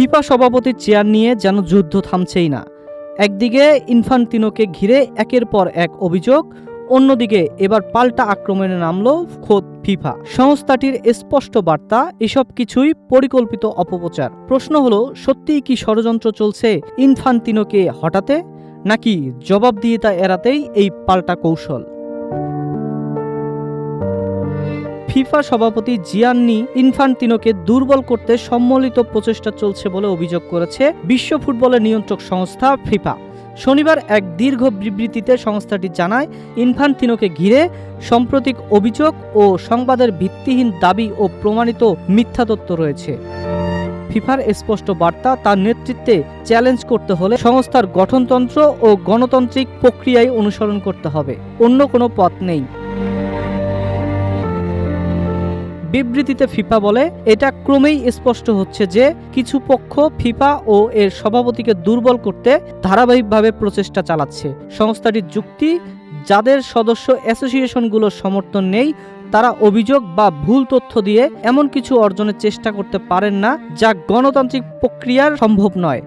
FIFA সভাপতির chair নিয়ে যেন যুদ্ধ থামছেই না। একদিকে ইনফান্তিনোকে ঘিরে একের পর এক অভিযোগ, অন্যদিকে এবার পাল্টা আক্রমণে নামল খোদ ফিফা। সংস্থাটির স্পষ্ট বার্তা, এসব কিছুই পরিকল্পিত অপপ্রচার। প্রশ্ন হলো, সত্যিই কি ষড়যন্ত্র চলছে ইনফান্তিনোকে হটাতে, নাকি জবাবদিহিতা এড়াতেই এই পাল্টা কৌশল? ফিফা সভাপতি জিয়ান্নি ইনফান্তিনোকে দুর্বল করতে সম্মিলিত প্রচেষ্টা চলছে বলে অভিযোগ করেছে বিশ্ব ফুটবলের নিয়ন্ত্রক সংস্থা ফিফা। শনিবার এক দীর্ঘ বিবৃতিতে সংস্থাটি জানায়, ইনফান্তিনোকে ঘিরে সাম্প্রতিক অভিযোগ ও সংবাদের ভিত্তিহীন দাবি ও প্রমাণিত মিথ্যা তথ্য রয়েছে। ফিফার স্পষ্ট বার্তা, তার নেতৃত্বে চ্যালেঞ্জ করতে হলে সংস্থার গঠনতন্ত্র ও গণতান্ত্রিক প্রক্রিয়ায় অনুসরণ করতে হবে, অন্য কোনো পথ নেই। বিবৃতিতে ফিফা বলে, এটা ক্রমেই স্পষ্ট হচ্ছে যে কিছু পক্ষ ফিফা ও এর সভাপতিকে দুর্বল করতে ধারাবাহিকভাবে প্রচেষ্টা চালাচ্ছে। সংস্থাটির যুক্তি, যাদের সদস্য অ্যাসোসিয়েশনগুলোর সমর্থন নেই তারা অভিযোগ বা ভুল তথ্য দিয়ে এমন কিছু অর্জনের চেষ্টা করতে পারেন না যা গণতান্ত্রিক প্রক্রিয়ার সম্ভব নয়।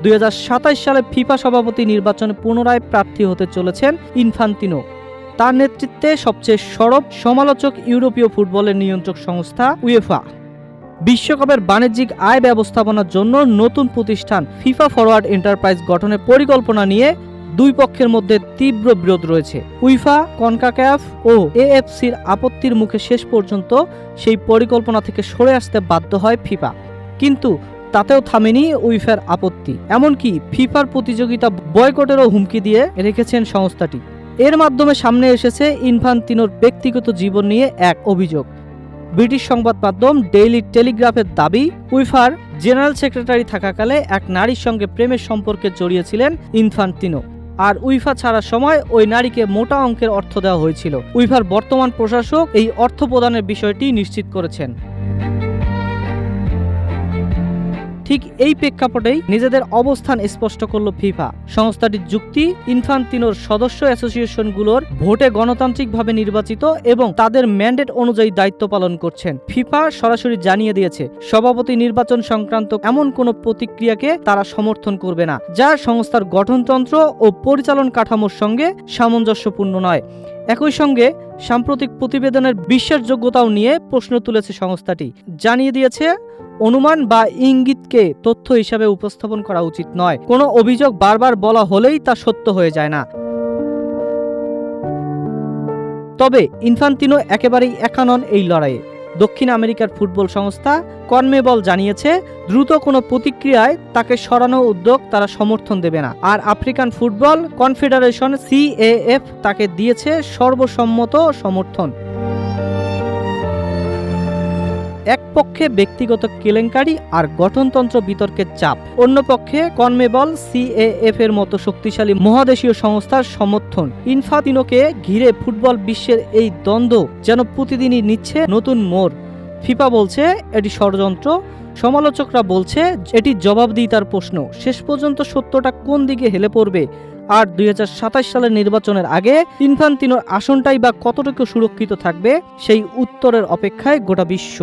2027 সালে ফিফা সভাপতি নির্বাচনে পুনরায় প্রার্থী হতে চলেছেন ইনফান্তিনো। তার নেতৃত্বে সবচেয়ে সরব সমালোচক ইউরোপীয় ফুটবলের নিয়ন্ত্রক সংস্থা উয়েফা। বিশ্বকাপের বাণিজ্যিক আয় ব্যবস্থাপনার জন্য নতুন প্রতিষ্ঠান ফিফা ফরওয়ার্ড এন্টারপ্রাইজ গঠনের পরিকল্পনা নিয়ে দুই পক্ষের মধ্যে তীব্র বিরোধ রয়েছে। উইফা, কনকাকাফ ও এএফসির আপত্তির মুখে শেষ পর্যন্ত সেই পরিকল্পনা থেকে সরে আসতে বাধ্য হয় ফিফা। কিন্তু তাতেও থামেনি উইফার আপত্তি, এমনকি ফিফার প্রতিযোগিতা বয়কটেরও হুমকি দিয়ে রেখেছেন সংস্থাটি। এর মাধ্যমে সামনে এসেছে ইনফান্তিনোর ব্যক্তিগত জীবন নিয়ে এক অভিযোগ। ব্রিটিশ সংবাদ মাধ্যম ডেইলি টেলিগ্রাফের দাবি, উইফার জেনারেল সেক্রেটারি থাকাকালে এক নারীর সঙ্গে প্রেমের সম্পর্কে জড়িয়েছিলেন ইনফান্তিনো, আর উইফা ছাড়ার সময় ওই নারীকে মোটা অঙ্কের অর্থ দেওয়া হয়েছিল। উইফার বর্তমান প্রশাসক এই অর্থ প্রদানের বিষয়টি নিশ্চিত করেছেন। ঠিক এই প্রেক্ষাপটেই নিজেদের অবস্থান স্পষ্ট করল ফিফা। সংস্থাটির যুক্তি, ইনফান্তিনোর সদস্য অ্যাসোসিয়েশনগুলোর ভোটে গণতান্ত্রিকভাবে নির্বাচিত এবং তাদের ম্যান্ডেট অনুযায়ী দায়িত্ব পালন করছেন। ফিফা সরাসরি জানিয়ে দিয়েছে, সভাপতি নির্বাচন সংক্রান্ত এমন কোনো প্রতিক্রিয়াকে তারা সমর্থন করবে না যা সংস্থার গঠনতন্ত্র ও পরিচালন কাঠামোর সঙ্গে সামঞ্জস্যপূর্ণ নয়। একই সঙ্গে সাম্প্রতিক প্রতিবেদনের বিশ্বাসযোগ্যতাও নিয়ে প্রশ্ন তুলেছে সংস্থাটি। জানিয়ে দিয়েছে, অনুমান বা ইঙ্গিতকে তথ্য হিসাবে উপস্থাপন করা উচিত নয়। কোনো অভিযোগ বারবার বলা হলেই তা সত্য হয়ে যায় না। তবে ইনফান্তিনো একেবারেই একা নন এই লড়াইয়ে। দক্ষিণ আমেরিকার ফুটবল সংস্থা কনমেবল জানিয়েছে, দ্রুত কোনো প্রতিক্রিয়ায় তাকে সরানোর উদ্যোগ তারা সমর্থন দেবে না। আর আফ্রিকান ফুটবল কনফেডারেশন CAF তাকে দিয়েছে সর্বসম্মত সমর্থন। এক পক্ষে ব্যক্তিগত কেলেঙ্কারি আর গঠনতন্ত্র বিতর্কের চাপ, অন্য পক্ষে কনমেবল CAF এর মতো শক্তিশালী মহাদেশীয় সংস্থার সমর্থন। ইনফান্তিনোকে ঘিরে ফুটবল বিশ্বের এই দ্বন্দ্ব যেন প্রতিদিনই নিচ্ছে নতুন মোড়। ফিফা বলছে এটি ষড়যন্ত্র, সমালোচকরা বলছে এটি জবাবদিহিতার প্রশ্ন। শেষ পর্যন্ত সত্যটা কোন দিকে হেলে পড়বে, আর 2027 সালের নির্বাচনের আগে ইনফান্তিনোর আসনটাই বা কতটুকু সুরক্ষিত থাকবে, সেই উত্তরের অপেক্ষায় গোটা বিশ্ব।